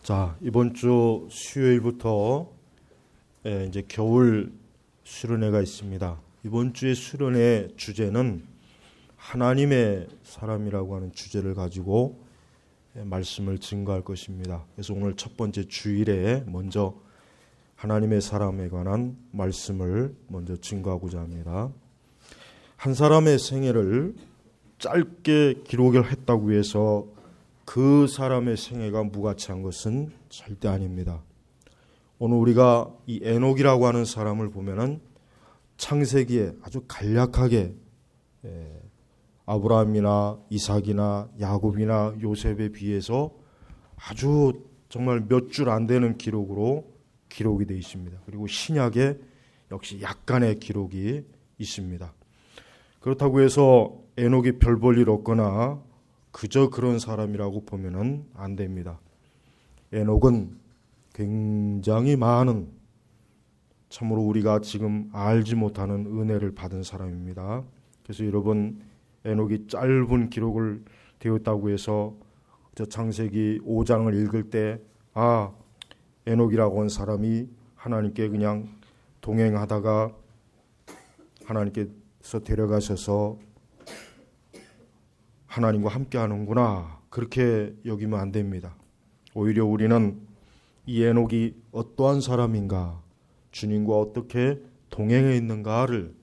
자, 이번 주 수요일부터 이제 겨울 수련회가 있습니다. 이번 주의 수련회 주제는 하나님의 사람이라고 하는 주제를 가지고 말씀을 증거할 것입니다. 그래서 오늘 첫 번째 주일에 먼저 하나님의 사람에 관한 말씀을 먼저 증거하고자 합니다. 한 사람의 생애를 짧게 기록을 했다고 해서 그 사람의 생애가 무가치한 것은 절대 아닙니다. 오늘 우리가 이 에녹이라고 하는 사람을 보면은 창세기에 아주 간략하게 아브라함이나 이삭이나 야곱이나 요셉에 비해서 아주 정말 몇 줄 안 되는 기록으로 기록이 되어 있습니다. 그리고 신약에 역시 약간의 기록이 있습니다. 그렇다고 해서 에녹이 별 볼 일 없거나 그저 그런 사람이라고 보면은 안 됩니다. 에녹은 굉장히 많은, 참으로 우리가 지금 알지 못하는 은혜를 받은 사람입니다. 그래서 여러분, 에녹이 짧은 기록을 되었다고 해서 저 창세기 5장을 읽을 때 에녹이라고 한 사람이 하나님께 그냥 동행하다가 하나님께서 데려가셔서 하나님과 함께 하는구나, 그렇게 여기면 안 됩니다. 오히려 우리는 이 에녹이 어떠한 사람인가, 주님과 어떻게 동행해 있는가를,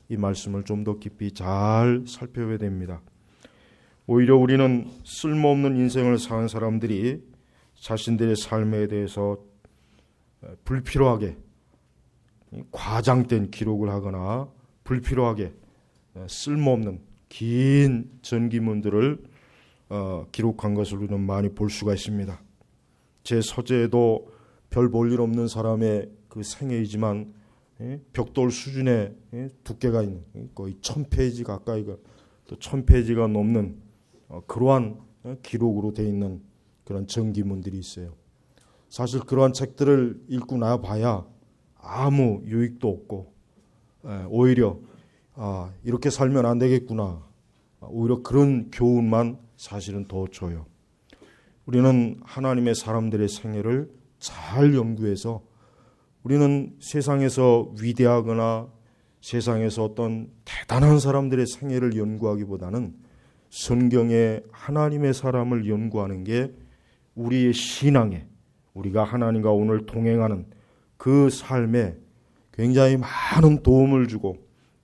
이 말씀을 좀 더 깊이 잘 살펴야 됩니다. 오히려 우리는 쓸모없는 인생을 사는 사람들이 자신들의 삶에 대해서 불필요하게 과장된 기록을 하거나 불필요하게 쓸모없는 긴 전기문들을 기록한 것을 우리는 많이 볼 수가 있습니다. 제 서재에도 별 볼 일 없는 사람의 그 생애이지만 벽돌 수준의 두께가 있는, 거의 1000페이지 가까이가, 또 1000페이지가 넘는 그러한 기록으로 되어 있는 그런 전기문들이 있어요. 사실 그러한 책들을 읽고 나봐야 아무 유익도 없고, 오히려 이렇게 살면 안 되겠구나, 오히려 그런 교훈만 사실은 더 줘요. 우리는 하나님의 사람들의 생애를 잘 연구해서, 우리는 세상에서 위대하거나 세상에서 어떤 대단한 사람들의 생애를 연구하기보다는 성경의 하나님의 사람을 연구하는 게 우리의 신앙에, 우리가 하나님과 오늘 동행하는 그 삶에 굉장히 많은 도움을 주고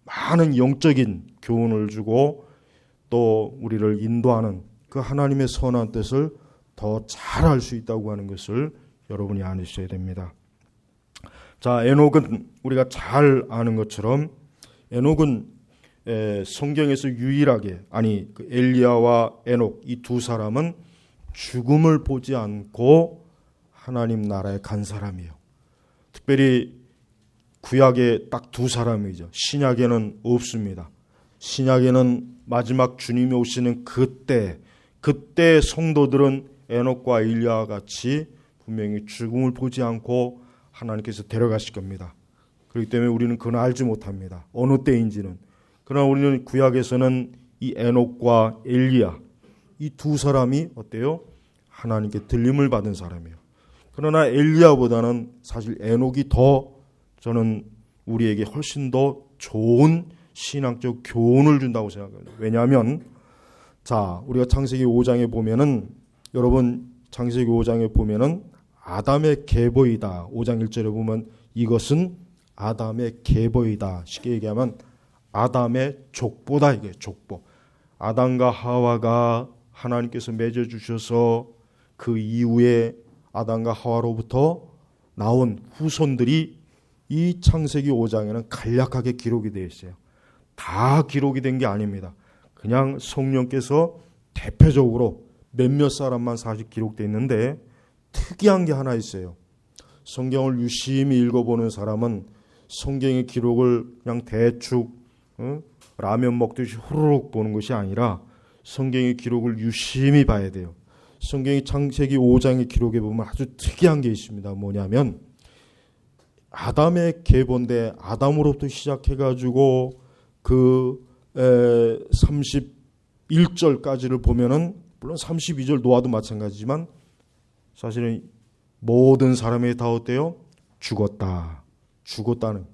많은 영적인 교훈을 주고 또 우리를 인도하는 그 하나님의 선한 뜻을 더 잘 알 수 있다고 하는 것을 여러분이 아셔야 됩니다. 자, 에녹은 우리가 잘 아는 것처럼 에녹은 성경에서 유일하게, 그 엘리야와 에녹 이 두 사람은 죽음을 보지 않고 하나님 나라에 간 사람이에요. 특별히 구약에 딱 두 사람이죠. 신약에는 없습니다. 신약에는 마지막 주님이 오시는 그때 성도들은 에녹과 엘리야와 같이 분명히 죽음을 보지 않고 하나님께서 데려가실 겁니다. 그렇기 때문에 우리는 그건 알지 못합니다. 어느 때인지는. 그러나 우리는 구약에서는 이 에녹과 엘리야 이 두 사람이 어때요? 하나님께 들림을 받은 사람이에요. 그러나 엘리야보다는 사실 에녹이 더, 저는 우리에게 훨씬 더 좋은 신앙적 교훈을 준다고 생각합니다. 왜냐하면 우리가 창세기 5장에 보면은, 여러분 창세기 5장에 보면은 아담의 계보이다, 5장 1절에 보면 이것은 아담의 계보이다, 쉽게 얘기하면 아담의 족보다, 이게 족보. 아담과 하와가 하나님께서 맺어주셔서 그 이후에 아담과 하와로부터 나온 후손들이 이 창세기 5장에는 간략하게 기록이 되어 있어요. 다 기록이 된 게 아닙니다. 그냥 성령께서 대표적으로 몇몇 사람만 사실 기록되어 있는데, 특이한 게 하나 있어요. 성경을 유심히 읽어보는 사람은 성경의 기록을 그냥 대충 라면 먹듯이 후루룩 보는 것이 아니라 성경의 기록을 유심히 봐야 돼요. 성경의 창세기 5장의 기록에 보면 아주 특이한 게 있습니다. 뭐냐면 아담의 계보인데, 아담으로부터 시작해가지고 그 31절까지를 보면은, 물론 32절 노아도 마찬가지지만 사실은 모든 사람이 다 어때요? 죽었다. 죽었다는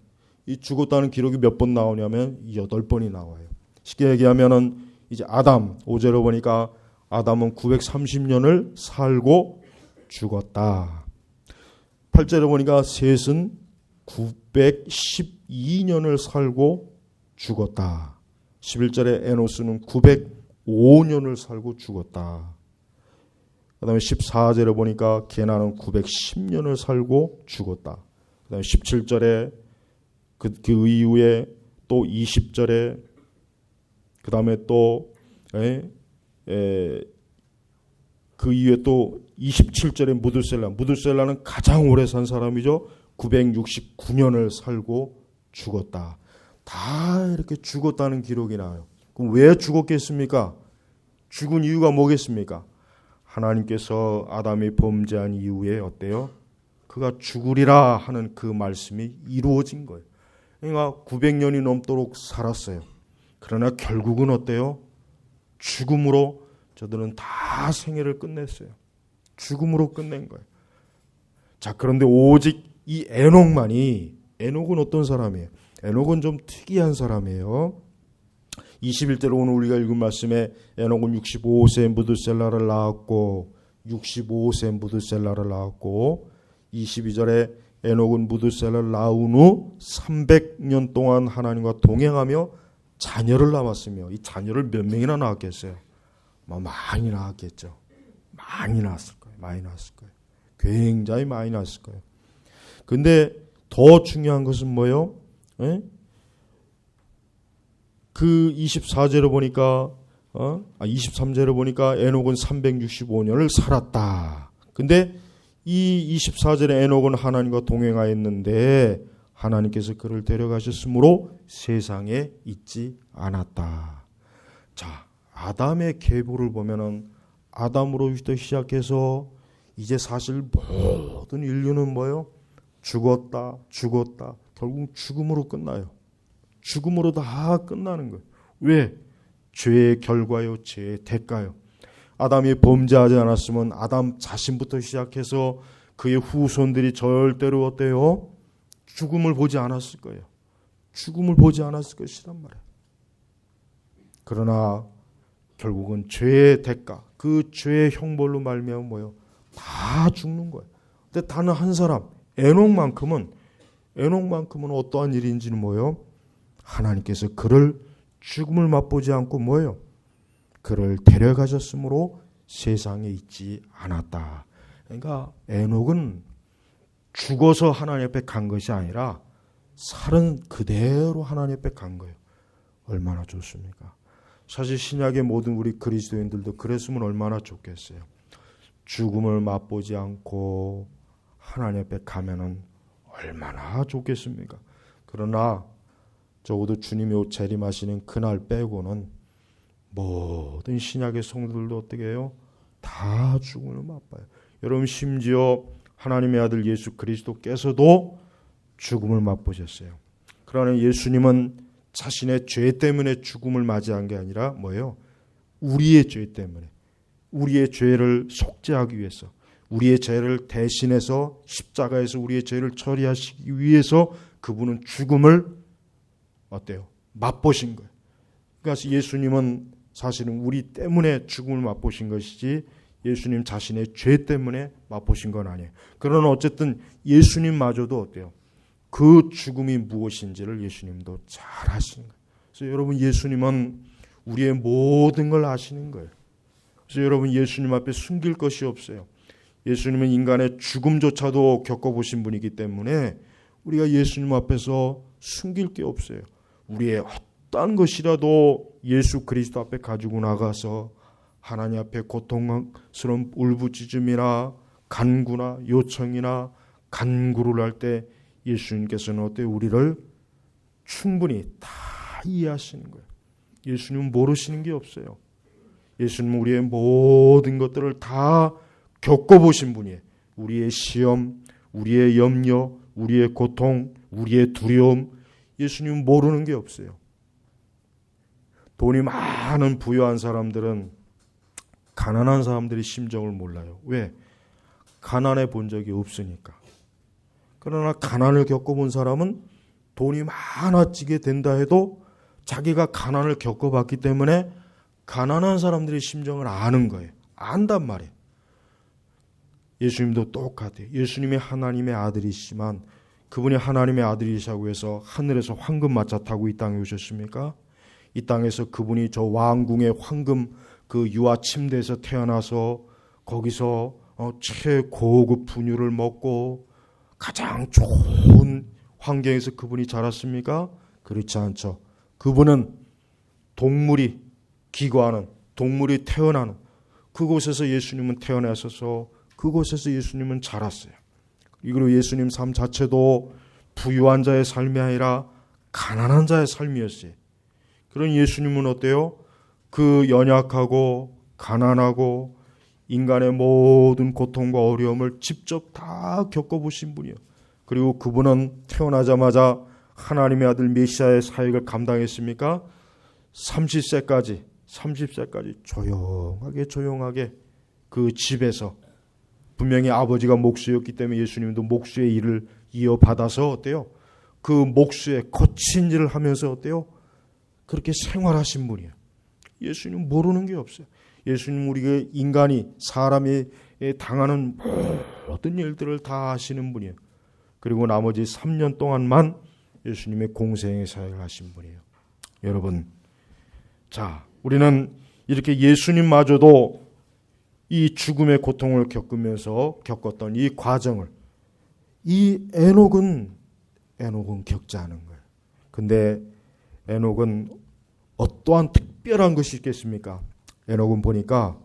이 죽었다는 기록이 몇 번 나오냐면 8번이 나와요. 쉽게 얘기하면은 이제 아담 5절로 보니까 아담은 930년을 살고 죽었다. 8절에 보니까 셋은 912년을 살고 죽었다. 11절에 에노스는 905년을 살고 죽었다. 그 다음에 14절에 보니까 게나는 910년을 살고 죽었다. 그 다음에 17절에 그 이후에 또 20절에 그 다음에 또 그 이후에 또 27절에 무드셀라는 가장 오래 산 사람이죠. 969년을 살고 죽었다. 다 이렇게 죽었다는 기록이 나와요. 그럼 왜 죽었겠습니까? 죽은 이유가 뭐겠습니까? 하나님께서 아담이 범죄한 이후에 어때요? 그가 죽으리라 하는 그 말씀이 이루어진 거예요. 그러니까 900년이 넘도록 살았어요. 그러나 결국은 어때요? 죽음으로 저들은 다 생애를 끝냈어요. 죽음으로 끝낸 거예요. 자, 그런데 오직 이 에녹은 어떤 사람이에요? 에녹은 좀 특이한 사람이에요. 21절로 오늘 우리가 읽은 말씀에 에녹은 65세 무드셀라를 낳았고 22절에 에녹은 무드셀라를 낳은 후 300년 동안 하나님과 동행하며 자녀를 낳았으며 이 자녀를 몇 명이나 낳았겠어요? 많이 낳았겠죠. 많이 낳았을 거예요. 굉장히 많이 낳았을 거예요. 근데 더 중요한 것은 뭐예요? 그 24절에 보니까 23절에 보니까 에녹은 365년을 살았다. 근데 이 24절에 에녹은 하나님과 동행하였는데 하나님께서 그를 데려가셨으므로 세상에 있지 않았다. 자, 아담의 계보를 보면은 아담으로부터 시작해서 이제 사실 모든 인류는 뭐예요? 죽었다. 결국 죽음으로 끝나요. 죽음으로 다 끝나는 거예요. 왜? 죄의 결과요, 죄의 대가요. 아담이 범죄하지 않았으면 아담 자신부터 시작해서 그의 후손들이 절대로 어때요? 죽음을 보지 않았을 거예요. 죽음을 보지 않았을 것이란 말이에요. 그러나 결국은 죄의 대가, 그 죄의 형벌로 말미암아 뭐예요? 다 죽는 거예요. 근데 단 한 사람, 에녹만큼은 어떠한 일인지는 뭐예요? 하나님께서 그를 죽음을 맛보지 않고 뭐예요? 그를 데려가셨으므로 세상에 있지 않았다. 그러니까 에녹은 죽어서 하나님 앞에 간 것이 아니라 살은 그대로 하나님 앞에 간 거예요. 얼마나 좋습니까? 사실 신약의 모든 우리 그리스도인들도 그랬으면 얼마나 좋겠어요. 죽음을 맛보지 않고 하나님 앞에 가면은 얼마나 좋겠습니까? 그러나 적어도 주님이 곧 재림하시는 그날 빼고는 모든 신약의 성도들도 어떻게 해요? 다 죽음을 맛봐요. 여러분 심지어 하나님의 아들 예수 그리스도께서도 죽음을 맛보셨어요. 그러나 예수님은 자신의 죄 때문에 죽음을 맞이한 게 아니라 뭐예요? 우리의 죄 때문에, 우리의 죄를 속죄하기 위해서, 우리의 죄를 대신해서 십자가에서 우리의 죄를 처리하시기 위해서 그분은 죽음을 어때요? 맛보신 거예요. 그러니까 예수님은 사실은 우리 때문에 죽음을 맛보신 것이지 예수님 자신의 죄 때문에 맛보신 건 아니에요. 그러나 어쨌든 예수님마저도 어때요? 그 죽음이 무엇인지를 예수님도 잘 아시는 거예요. 그래서 여러분 예수님은 우리의 모든 걸 아시는 거예요. 그래서 여러분 예수님 앞에 숨길 것이 없어요. 예수님은 인간의 죽음조차도 겪어보신 분이기 때문에 우리가 예수님 앞에서 숨길 게 없어요. 우리의 어떤 것이라도 예수 그리스도 앞에 가지고 나가서 하나님 앞에 고통스러운 울부짖음이나 간구나 요청이나 간구를 할 때 예수님께서는 어때요? 우리를 충분히 다 이해하시는 거예요. 예수님은 모르시는 게 없어요. 예수님은 우리의 모든 것들을 다 겪어보신 분이에요. 우리의 시험, 우리의 염려, 우리의 고통, 우리의 두려움, 예수님은 모르는 게 없어요. 돈이 많은 부유한 사람들은 가난한 사람들의 심정을 몰라요. 왜? 가난해 본 적이 없으니까. 그러나 가난을 겪어본 사람은 돈이 많아지게 된다 해도 자기가 가난을 겪어봤기 때문에 가난한 사람들의 심정을 아는 거예요. 안단 말이에요. 예수님도 똑같아요. 예수님이 하나님의 아들이시지만 그분이 하나님의 아들이시라고 해서 하늘에서 황금 마차 타고 이 땅에 오셨습니까? 이 땅에서 그분이 저 왕궁의 황금 그 유아 침대에서 태어나서 거기서 최고급 분유를 먹고 가장 좋은 환경에서 그분이 자랐습니까? 그렇지 않죠. 그분은 동물이 기거하는, 동물이 태어나는 그곳에서 예수님은 태어나셔서 그곳에서 예수님은 자랐어요. 그리고 예수님 삶 자체도 부유한 자의 삶이 아니라 가난한 자의 삶이었어요. 그런 예수님은 어때요? 그 연약하고 가난하고 인간의 모든 고통과 어려움을 직접 다 겪어보신 분이에요. 그리고 그분은 태어나자마자 하나님의 아들 메시아의 사역을 감당했습니까? 30세까지 조용하게 그 집에서 분명히 아버지가 목수였기 때문에 예수님도 목수의 일을 이어받아서 어때요? 그 목수의 거친 일을 하면서 어때요? 그렇게 생활하신 분이에요. 예수님 모르는 게 없어요. 예수님 우리가 인간이 사람이 당하는 모든 일들을 다 하시는 분이에요. 그리고 나머지 3년 동안만 예수님의 공생의 사역을 하신 분이에요. 여러분, 자, 우리는 이렇게 예수님마저도 이 죽음의 고통을 겪으면서 겪었던 이 과정을 이 에녹은 겪지 않은 거예요. 근데 에녹은 어떠한 특별한 것이 있겠습니까? 에녹은 보니까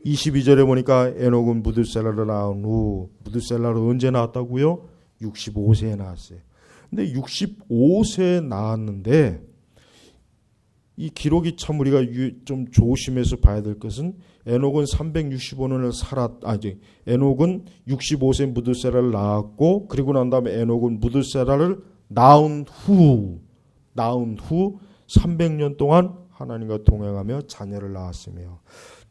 22절에 보니까 에녹은 무드셀라를 낳은 후 무드셀라를 언제 낳았다고요? 65세에 낳았어요. 근데 65세에 낳았는데 이 기록이 참 우리가 좀 조심해서 봐야 될 것은 에녹은 365년을 에녹은 65세 무드셀라를 낳았고 그리고 난 다음에 에녹은 무드셀라를 낳은 후 300년 동안 하나님과 동행하며 자녀를 낳았으며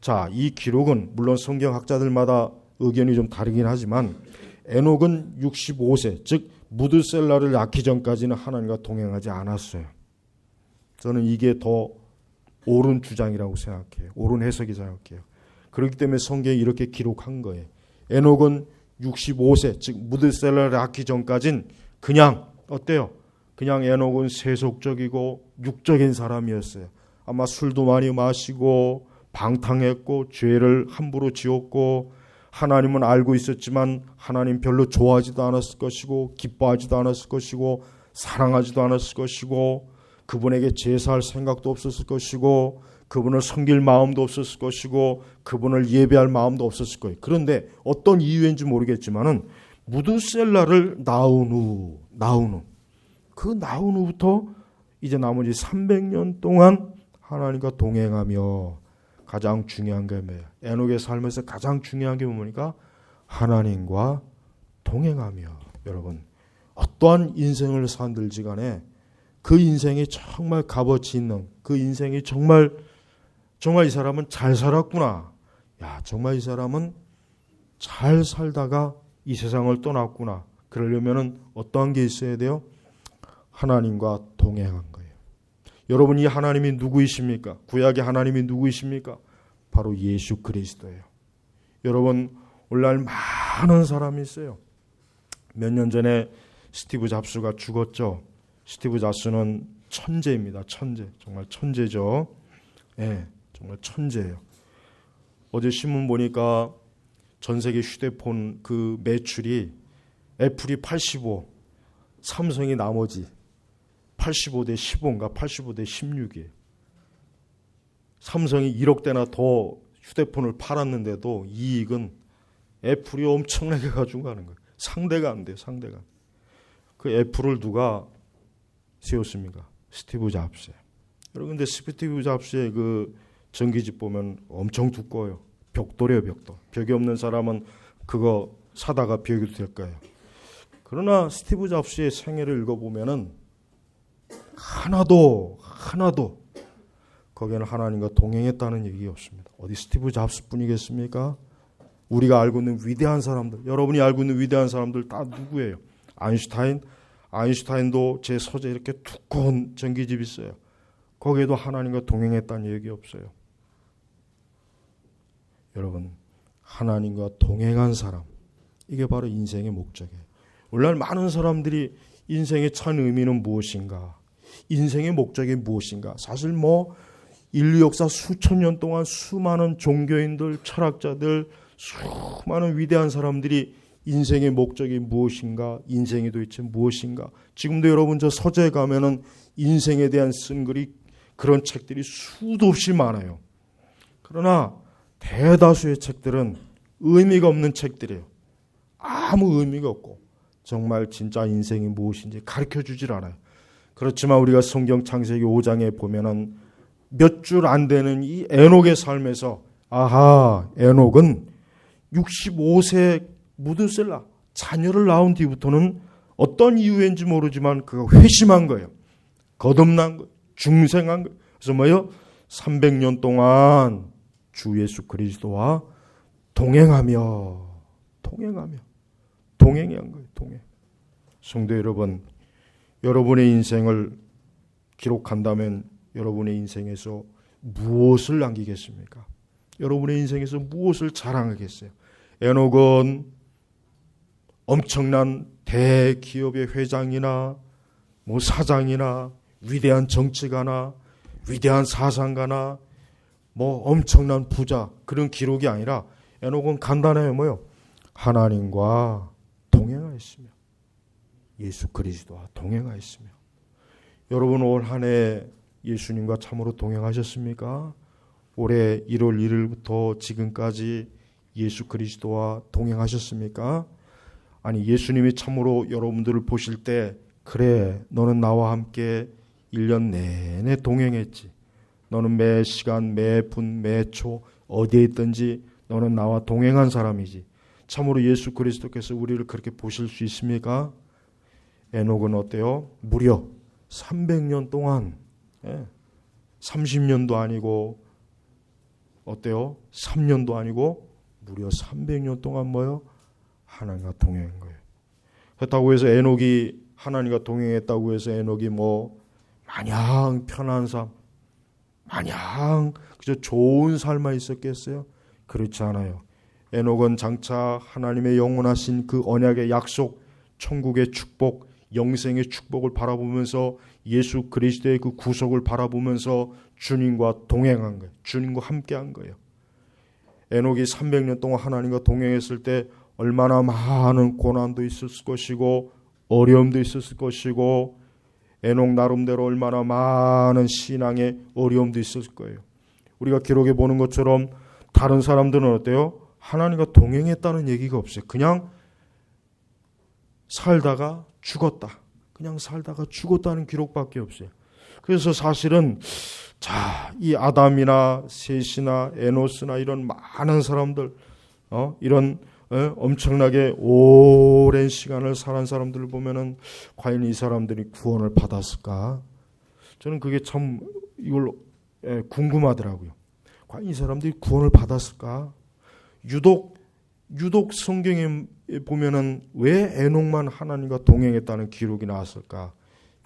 자, 이 기록은 물론 성경학자들마다 의견이 좀 다르긴 하지만 에녹은 65세 즉 무드셀라를 낳기 전까지는 하나님과 동행하지 않았어요. 저는 이게 더 옳은 주장이라고 생각해요. 옳은 해석이 생각해요. 그렇기 때문에 성경이 이렇게 기록한 거예요. 에녹은 65세 즉 무드셀라를 낳기 전까지는 그냥 어때요? 그냥 에녹은 세속적이고 육적인 사람이었어요. 아마 술도 많이 마시고 방탕했고 죄를 함부로 지었고 하나님은 알고 있었지만 하나님 별로 좋아하지도 않았을 것이고 기뻐하지도 않았을 것이고 사랑하지도 않았을 것이고 그분에게 제사할 생각도 없었을 것이고 그분을 섬길 마음도 없었을 것이고 그분을 예배할 마음도 없었을 거예요. 그런데 어떤 이유인지 모르겠지만은 무드셀라를 낳은 후 후부터 이제 나머지 300년 동안 하나님과 동행하며 가장 중요한 게 뭐예요? 에녹의 삶에서 가장 중요한 게 뭡니까? 하나님과 동행하며. 여러분, 어떠한 인생을 산들지 간에 그 인생이 정말 값어치 있는 그 인생이 정말 이 사람은 잘 살았구나. 야, 정말 이 사람은 잘 살다가 이 세상을 떠났구나. 그러려면은 어떠한 게 있어야 돼요? 하나님과 동행한 거예요. 여러분, 이 하나님이 누구이십니까? 구약의 하나님이 누구이십니까? 바로 예수 그리스도예요. 여러분, 오늘날 많은 사람이 있어요. 몇 년 전에 스티브 잡스가 죽었죠. 스티브 잡스는 천재입니다. 정말 천재죠. 예, 정말 천재예요. 어제 신문 보니까 전 세계 휴대폰 그 매출이 애플이 85, 삼성이 나머지 85대 15인가 85대 16이에요. 삼성이 1억 대나 더 휴대폰을 팔았는데도 이익은 애플이 엄청나게 가지고 가는 거예요. 상대가 안 돼요. 그 애플을 누가 세웠습니까? 스티브 잡스예요. 여러분, 근데 스티브 잡스의 그 전기집 보면 엄청 두꺼워요. 벽돌이에요, 벽돌. 벽이 없는 사람은 그거 사다가 벽이 될 거예요. 그러나 스티브 잡스의 생애를 읽어보면은 하나도 거기에는 하나님과 동행했다는 얘기 없습니다. 어디 스티브 잡스 뿐이겠습니까? 우리가 알고 있는 위대한 사람들, 여러분이 알고 있는 위대한 사람들 다 누구예요? 아인슈타인도 제 서재에 이렇게 두꺼운 전기집이 있어요. 거기에도 하나님과 동행했다는 얘기 없어요. 여러분, 하나님과 동행한 사람, 이게 바로 인생의 목적이에요. 오늘날 많은 사람들이 인생의 참 의미는 무엇인가, 인생의 목적이 무엇인가, 사실 인류 역사 수천 년 동안 수많은 종교인들, 철학자들, 수많은 위대한 사람들이 인생의 목적이 무엇인가, 인생이 도대체 무엇인가. 지금도 여러분 저 서재에 가면은 인생에 대한 쓴 글이, 그런 책들이 수도 없이 많아요. 그러나 대다수의 책들은 의미가 없는 책들이에요. 아무 의미가 없고 정말 진짜 인생이 무엇인지 가르쳐주질 않아요. 그렇지만 우리가 성경 창세기 5장에 보면은 몇 줄 안 되는 이 에녹의 삶에서, 아하, 에녹은 65세 무드셀라 자녀를 낳은 뒤부터는 어떤 이유인지 모르지만 그가 회심한 거예요. 거듭난 거예요. 중생한 거예요. 그래서 300년 동안 주 예수 그리스도와 동행한 거예요. 동행. 성도 여러분, 여러분의 인생을 기록한다면 여러분의 인생에서 무엇을 남기겠습니까? 여러분의 인생에서 무엇을 자랑하겠어요? 에녹은 엄청난 대기업의 회장이나 사장이나 위대한 정치가나 위대한 사상가나 엄청난 부자, 그런 기록이 아니라 에녹은 간단해요. 하나님과 동행하였으며 예수 그리스도와 동행하였으며. 여러분 올 한 해 예수님과 참으로 동행하셨습니까? 올해 1월 1일부터 지금까지 예수 그리스도와 동행하셨습니까? 아니, 예수님이 참으로 여러분들을 보실 때, 그래, 너는 나와 함께 1년 내내 동행했지. 너는 매 시간, 매 분, 매 초 어디에 있든지 너는 나와 동행한 사람이지. 참으로 예수 그리스도께서 우리를 그렇게 보실 수 있습니까? 에녹은 어때요? 무려 300년 동안, 30년도 아니고 어때요? 3년도 아니고 무려 300년 동안 하나님과 동행한 거예요. 그렇다고 해서 에녹이 하나님과 동행했다고 해서 에녹이 마냥 편한 삶, 마냥 그저 좋은 삶만 있었겠어요? 그렇지 않아요. 에녹은 장차 하나님의 영원하신 그 언약의 약속, 천국의 축복, 영생의 축복을 바라보면서 예수 그리스도의 그 구속을 바라보면서 주님과 동행한 거예요. 주님과 함께한 거예요. 에녹이 300년 동안 하나님과 동행했을 때 얼마나 많은 고난도 있었을 것이고 어려움도 있었을 것이고, 에녹 나름대로 얼마나 많은 신앙의 어려움도 있었을 거예요. 우리가 기록해 보는 것처럼 다른 사람들은 어때요? 하나님과 동행했다는 얘기가 없어요. 그냥 살다가 죽었다. 그냥 살다가 죽었다는 기록밖에 없어요. 그래서 사실은 이 아담이나 셋이나 에노스나 이런 많은 사람들, 이런 엄청나게 오랜 시간을 살은 사람들을 보면은 과연 이 사람들이 구원을 받았을까? 저는 그게 참 이걸 궁금하더라고요. 과연 이 사람들이 구원을 받았을까? 유독 성경에 보면은 왜 에녹만 하나님과 동행했다는 기록이 나왔을까?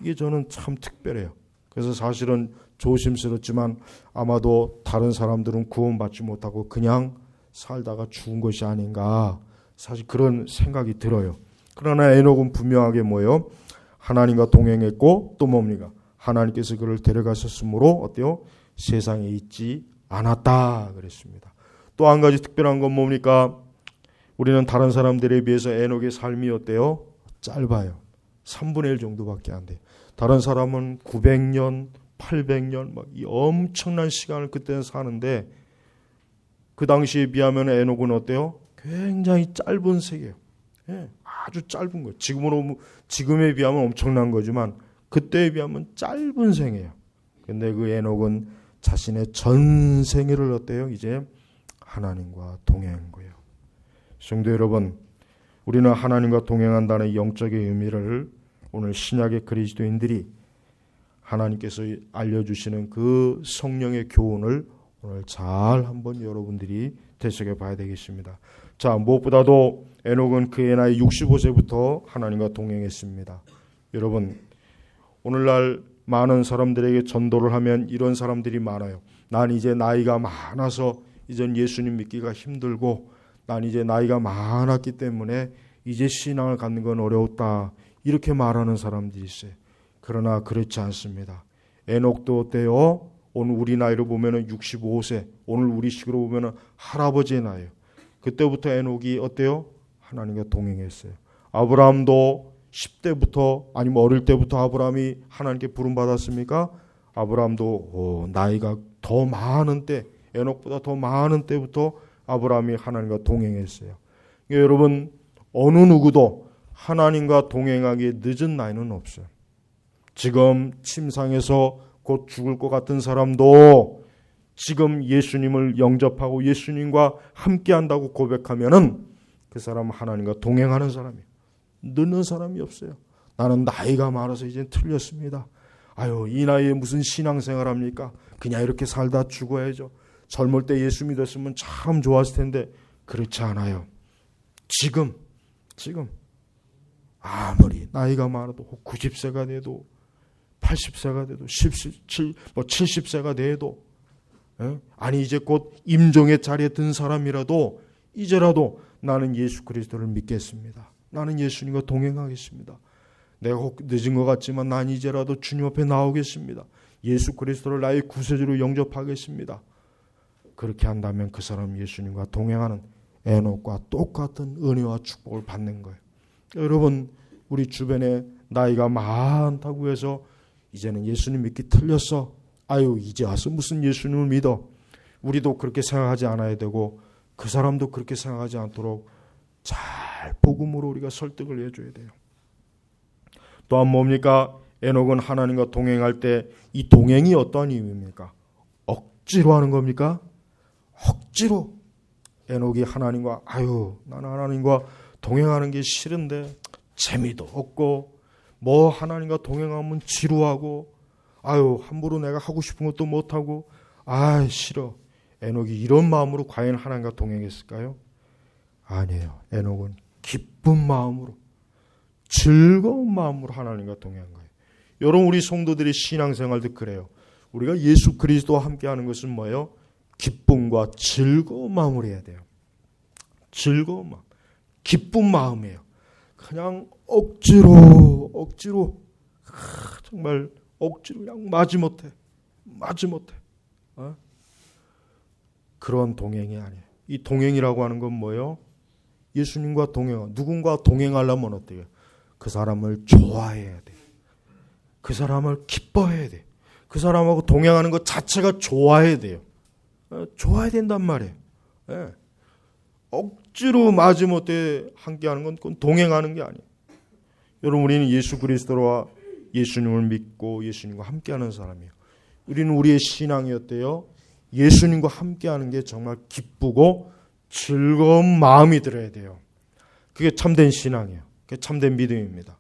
이게 저는 참 특별해요. 그래서 사실은 조심스럽지만 아마도 다른 사람들은 구원받지 못하고 그냥 살다가 죽은 것이 아닌가, 사실 그런 생각이 들어요. 그러나 에녹은 분명하게 하나님과 동행했고 또 뭡니까? 하나님께서 그를 데려가셨으므로 어때요? 세상에 있지 않았다 그랬습니다. 또 한 가지 특별한 건 뭡니까? 우리는 다른 사람들에 비해서 에녹의 삶이 어때요? 짧아요. 3분의 1 정도밖에 안 돼요. 다른 사람은 900년, 800년 이 엄청난 시간을 그때는 사는데, 그 당시에 비하면 에녹은 어때요? 굉장히 짧은 세계예요. 아주 짧은 거예요. 지금에 비하면 엄청난 거지만 그때에 비하면 짧은 생이에요. 근데 그 에녹은 자신의 전 생애를 어때요? 이제 하나님과 동행한 거예요. 성도 여러분, 우리는 하나님과 동행한다는 영적인 의미를 오늘 신약의 그리스도인들이 하나님께서 알려주시는 그 성령의 교훈을 오늘 잘 한번 여러분들이 되새겨 봐야 되겠습니다. 자, 무엇보다도 에녹은 그의 나이 65세부터 하나님과 동행했습니다. 여러분, 오늘날 많은 사람들에게 전도를 하면 이런 사람들이 많아요. 난 이제 나이가 많아서 이젠 예수님 믿기가 힘들고, 난 이제 나이가 많았기 때문에 이제 신앙을 갖는 건 어려웠다, 이렇게 말하는 사람들이 있어요. 그러나 그렇지 않습니다. 에녹도 어때요? 오늘 우리 나이로 보면 65세, 오늘 우리 식으로 보면 할아버지의 나이예요. 그때부터 에녹이 어때요? 하나님과 동행했어요. 아브라함도 10대부터 아니면 어릴 때부터 아브라함이 하나님께 부름받았습니까? 아브라함도 나이가 더 많은 때, 에녹보다 더 많은 때부터 아브라함이 하나님과 동행했어요. 여러분, 어느 누구도 하나님과 동행하기에 늦은 나이는 없어요. 지금 침상에서 곧 죽을 것 같은 사람도 지금 예수님을 영접하고 예수님과 함께한다고 고백하면은 그 사람은 하나님과 동행하는 사람이에요. 늦는 사람이 없어요. 나는 나이가 많아서 이제 틀렸습니다. 아유, 이 나이에 무슨 신앙생활 합니까? 그냥 이렇게 살다 죽어야죠. 젊을 때 예수 믿었으면 참 좋았을 텐데. 그렇지 않아요. 지금 아무리 나이가 많아도 90세가 돼도 80세가 돼도 70세가 돼도, 아니 이제 곧 임종의 자리에 든 사람이라도 이제라도 나는 예수 그리스도를 믿겠습니다. 나는 예수님과 동행하겠습니다. 내가 혹 늦은 것 같지만 난 이제라도 주님 앞에 나오겠습니다. 예수 그리스도를 나의 구세주로 영접하겠습니다. 그렇게 한다면 그 사람 예수님과 동행하는 에녹과 똑같은 은혜와 축복을 받는 거예요. 여러분, 우리 주변에 나이가 많다고 해서 이제는 예수님 믿기 틀렸어, 아유 이제 와서 무슨 예수님을 믿어, 우리도 그렇게 생각하지 않아야 되고 그 사람도 그렇게 생각하지 않도록 잘 복음으로 우리가 설득을 해줘야 돼요. 또한 뭡니까? 에녹은 하나님과 동행할 때 이 동행이 어떠한 의미입니까? 억지로 하는 겁니까? 억지로 에녹이 하나님과 나는 하나님과 동행하는 게 싫은데 재미도 없고 뭐 하나님과 동행하면 지루하고 함부로 내가 하고 싶은 것도 못하고 싫어. 에녹이 이런 마음으로 과연 하나님과 동행했을까요? 아니에요. 에녹은 기쁜 마음으로, 즐거운 마음으로 하나님과 동행한 거예요. 여러분, 우리 성도들의 신앙생활도 그래요. 우리가 예수 그리스도와 함께하는 것은 뭐예요? 기쁨과 즐거운 마음으로 해야 돼요. 즐거운 마음, 기쁜 마음이에요. 그냥 억지로 정말 억지로 그냥 마지못해 그런 동행이 아니에요. 이 동행이라고 하는 건 뭐예요? 예수님과 누군가 동행하려면 어때요? 그 사람을 좋아해야 돼. 그 사람을 기뻐해야 돼. 그 사람하고 동행하는 것 자체가 좋아해야 돼요. 좋아야 된단 말이에요. 억지로 마지못해 함께하는 건 그건 동행하는 게 아니에요. 여러분, 우리는 예수 그리스도와 예수님을 믿고 예수님과 함께하는 사람이에요. 우리는 우리의 신앙이 어때요? 예수님과 함께하는 게 정말 기쁘고 즐거운 마음이 들어야 돼요. 그게 참된 신앙이에요. 그게 참된 믿음입니다.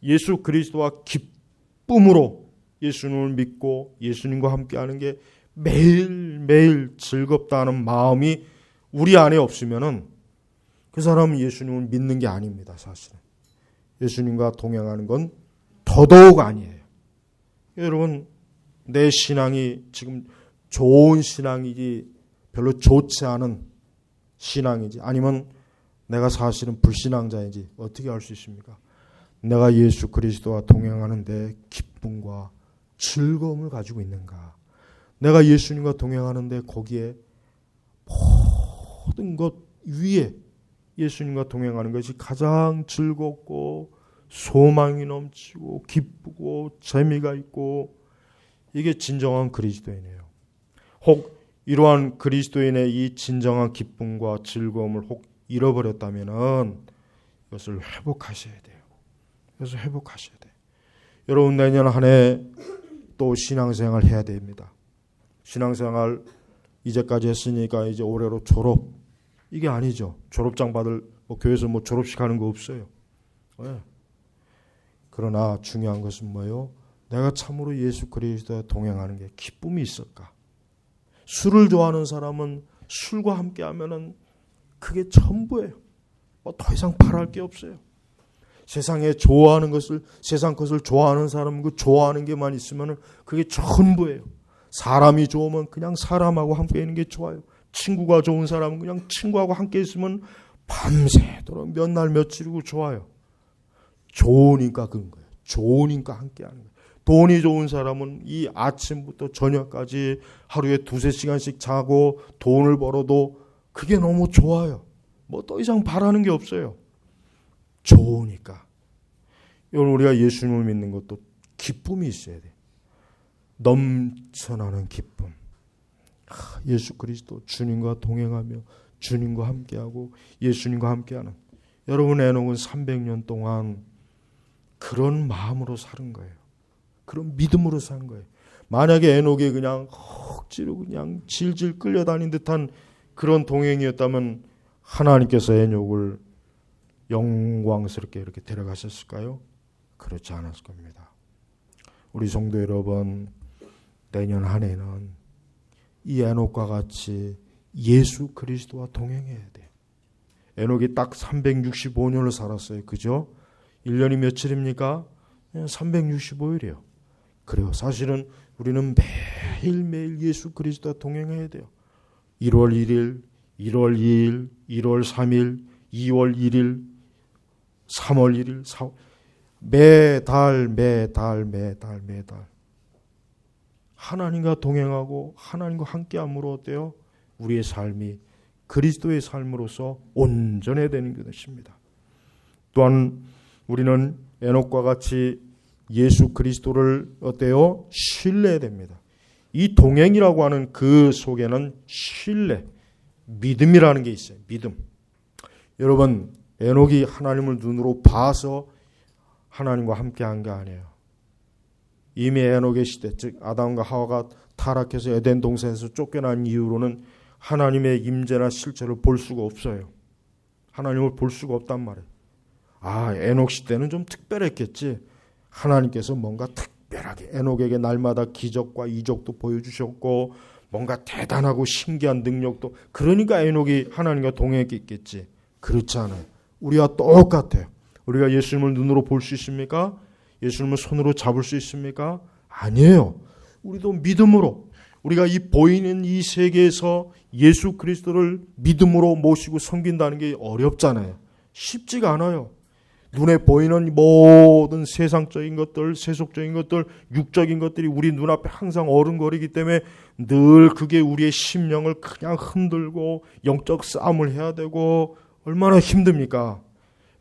예수 그리스도와 기쁨으로 예수님을 믿고 예수님과 함께하는 게 매일매일 즐겁다는 마음이 우리 안에 없으면은 그 사람은 예수님을 믿는 게 아닙니다. 사실은 예수님과 동행하는 건 더더욱 아니에요. 여러분, 내 신앙이 지금 좋은 신앙이지 별로 좋지 않은 신앙이지 아니면 내가 사실은 불신앙자인지 어떻게 알 수 있습니까? 내가 예수 그리스도와 동행하는데 기쁨과 즐거움을 가지고 있는가? 내가 예수님과 동행하는데 거기에 모든 것 위에 예수님과 동행하는 것이 가장 즐겁고 소망이 넘치고 기쁘고 재미가 있고, 이게 진정한 그리스도인이에요. 혹 이러한 그리스도인의 이 진정한 기쁨과 즐거움을 혹 잃어버렸다면은 이것을 회복하셔야 돼요. 그래서 회복하셔야 돼요. 여러분, 내년 한 해 또 신앙생활 해야 됩니다. 신앙생활 이제까지 했으니까 이제 올해로 졸업, 이게 아니죠. 졸업장 받을 교회에서 졸업식 하는 거 없어요. 네. 그러나 중요한 것은 뭐예요? 내가 참으로 예수 그리스도와 동행하는 게 기쁨이 있을까? 술을 좋아하는 사람은 술과 함께 하면은 그게 전부예요. 뭐 더 이상 바랄 게 없어요. 세상에 좋아하는 것을, 세상 것을 좋아하는 사람은 그 좋아하는 게만 있으면 그게 전부예요. 사람이 좋으면 그냥 사람하고 함께 있는 게 좋아요. 친구가 좋은 사람은 그냥 친구하고 함께 있으면 밤새도록 몇 날 며칠이고 좋아요. 좋으니까 그런 거예요. 좋으니까 함께 하는 거예요. 돈이 좋은 사람은 이 아침부터 저녁까지 하루에 2-3시간씩 자고 돈을 벌어도 그게 너무 좋아요. 뭐 더 이상 바라는 게 없어요. 좋으니까. 여러분, 우리가 예수님을 믿는 것도 기쁨이 있어야 돼요. 넘쳐나는 기쁨. 예수 그리스도 주님과 동행하며 주님과 함께하고 예수님과 함께하는. 여러분, 에녹은 300년 동안 그런 마음으로 사는 거예요. 그런 믿음으로 산 거예요. 만약에 에녹이 그냥 억지로 그냥 질질 끌려다닌 듯한 그런 동행이었다면 하나님께서 에녹을 영광스럽게 이렇게 데려가셨을까요? 그렇지 않았을 겁니다. 우리 성도 여러분, 내년 한 해는 이 에녹과 같이 예수 그리스도와 동행해야 돼요. 에녹이 딱 365년을 살았어요. 그죠? 1년이 며칠입니까? 365일이에요. 그래요. 사실은 우리는 매일매일 예수 그리스도와 동행해야 돼요. 1월 1일, 1월 2일, 1월 3일, 2월 1일, 3월 1일, 4월, 매달 하나님과 동행하고 하나님과 함께함으로 어때요? 우리의 삶이 그리스도의 삶으로서 온전해야 되는 것입니다. 또한 우리는 에녹과 같이 예수 그리스도를 어때요? 신뢰해야 됩니다. 이 동행이라고 하는 그 속에는 신뢰, 믿음이라는 게 있어요. 믿음. 여러분, 에녹이 하나님을 눈으로 봐서 하나님과 함께한 게 아니에요. 이미 에녹의 시대, 즉 아담과 하와가 타락해서 에덴 동산에서 쫓겨난 이후로는 하나님의 임재나 실체를 볼 수가 없어요. 하나님을 볼 수가 없단 말이에요. 에녹 시대는 좀 특별했겠지. 하나님께서 뭔가 특별하게 에녹에게 날마다 기적과 이적도 보여주셨고 뭔가 대단하고 신기한 능력도, 그러니까 에녹이 하나님과 동행했겠지. 그렇지 않아요. 우리와 똑같아요. 우리가 예수님을 눈으로 볼 수 있습니까? 예수님을 손으로 잡을 수 있습니까? 아니에요. 우리도 믿음으로, 우리가 이 보이는 이 세계에서 예수 그리스도를 믿음으로 모시고 섬긴다는 게 어렵잖아요. 쉽지가 않아요. 눈에 보이는 모든 세상적인 것들, 세속적인 것들, 육적인 것들이 우리 눈앞에 항상 어른거리기 때문에 늘 그게 우리의 심령을 그냥 흔들고 영적 싸움을 해야 되고 얼마나 힘듭니까?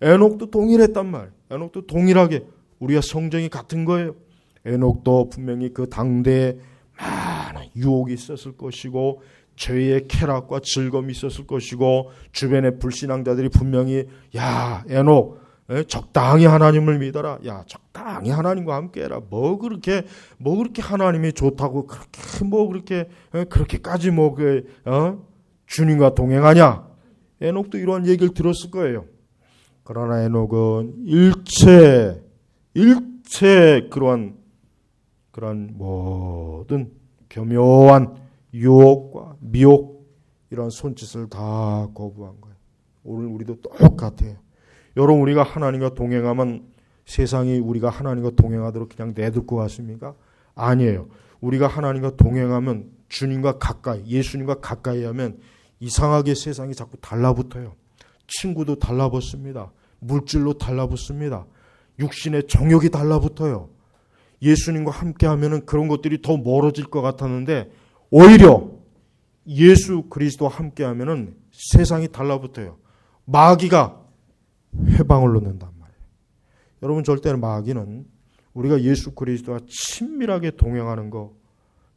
에녹도 동일했단 말. 에녹도 동일하게 우리와 성정이 같은 거예요. 에녹도 분명히 그 당대에 많은 유혹이 있었을 것이고 죄의 쾌락과 즐거움이 있었을 것이고 주변의 불신앙자들이 분명히 야 에녹 적당히 하나님을 믿어라. 야 적당히 하나님과 함께해라. 뭐 그렇게 하나님이 좋다고 그렇게까지 주님과 동행하냐? 에녹도 이러한 얘기를 들었을 거예요. 그러나 에녹은 일체 그러한 모든 교묘한 유혹과 미혹 이런 손짓을 다 거부한 거예요. 오늘 우리도 똑같아요. 여러분, 우리가 하나님과 동행하면 세상이 우리가 하나님과 동행하도록 그냥 내둘 것 같습니까? 아니에요. 우리가 하나님과 동행하면 주님과 가까이, 예수님과 가까이 하면 이상하게 세상이 자꾸 달라붙어요. 친구도 달라붙습니다. 물질로 달라붙습니다. 육신의 정욕이 달라붙어요. 예수님과 함께 하면은 그런 것들이 더 멀어질 것 같았는데 오히려 예수 그리스도와 함께 하면은 세상이 달라붙어요. 마귀가 회방을 놓는단 말이에요. 여러분, 절대로 마귀는 우리가 예수 그리스도와 친밀하게 동행하는 거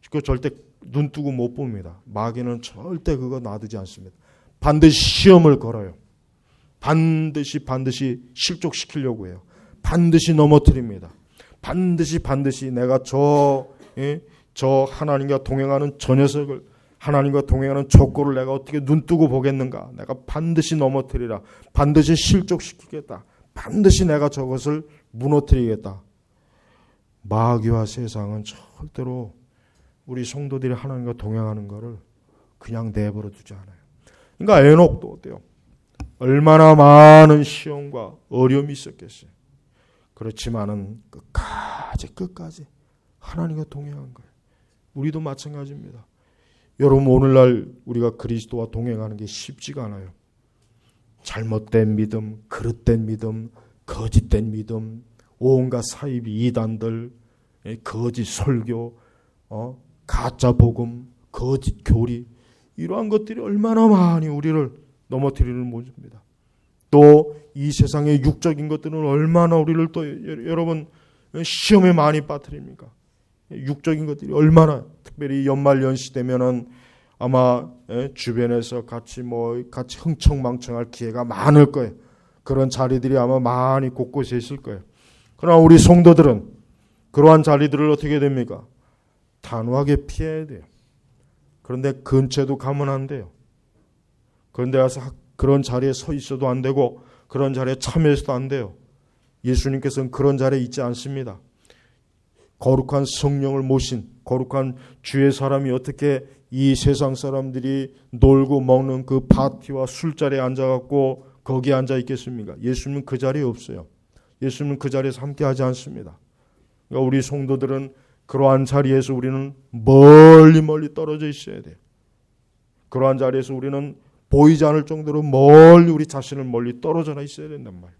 그거 절대 눈 뜨고 못 봅니다. 마귀는 절대 그거 놔두지 않습니다. 반드시 시험을 걸어요. 반드시 실족시키려고 해요. 반드시 넘어뜨립니다. 반드시 내가 저 하나님과 동행하는 저 녀석을, 하나님과 동행하는 저 꼴을 내가 어떻게 눈 뜨고 보겠는가. 내가 반드시 넘어뜨리라. 반드시 실족시키겠다. 반드시 내가 저것을 무너뜨리겠다. 마귀와 세상은 절대로 우리 성도들이 하나님과 동행하는 것을 그냥 내버려 두지 않아요. 그러니까 에녹도 어때요? 얼마나 많은 시험과 어려움이 있었겠어요. 그렇지만은 끝까지 하나님과 동행한 거예요. 우리도 마찬가지입니다. 여러분, 오늘날 우리가 그리스도와 동행하는 게 쉽지가 않아요. 잘못된 믿음, 그릇된 믿음, 거짓된 믿음, 온갖 사이비 이단들, 거짓 설교, 가짜 복음, 거짓 교리, 이러한 것들이 얼마나 많이 우리를 넘어뜨리는 모습입니다. 또 이 세상의 육적인 것들은 얼마나 우리를 또 여러분 시험에 많이 빠뜨립니까? 육적인 것들이 얼마나, 특별히 연말연시 되면은 아마 주변에서 같이 흥청망청할 기회가 많을 거예요. 그런 자리들이 아마 많이 곳곳에 있을 거예요. 그러나 우리 성도들은 그러한 자리들을 어떻게 됩니까? 단호하게 피해야 돼요. 그런데 근처에도 가면 안 돼요. 그런데 가서 그런 자리에 서 있어도 안 되고 그런 자리에 참여해서도 안 돼요. 예수님께서는 그런 자리에 있지 않습니다. 거룩한 성령을 모신 거룩한 주의 사람이 어떻게 이 세상 사람들이 놀고 먹는 그 파티와 술자리에 앉아갖고 거기에 앉아 있겠습니까? 예수님은 그 자리에 없어요. 예수님은 그 자리에서 함께하지 않습니다. 그러니까 우리 성도들은 그러한 자리에서 우리는 멀리 떨어져 있어야 돼요. 그러한 자리에서 우리는 보이지 않을 정도로 멀리 우리 자신을 멀리 떨어져 있어야 된단 말이에요.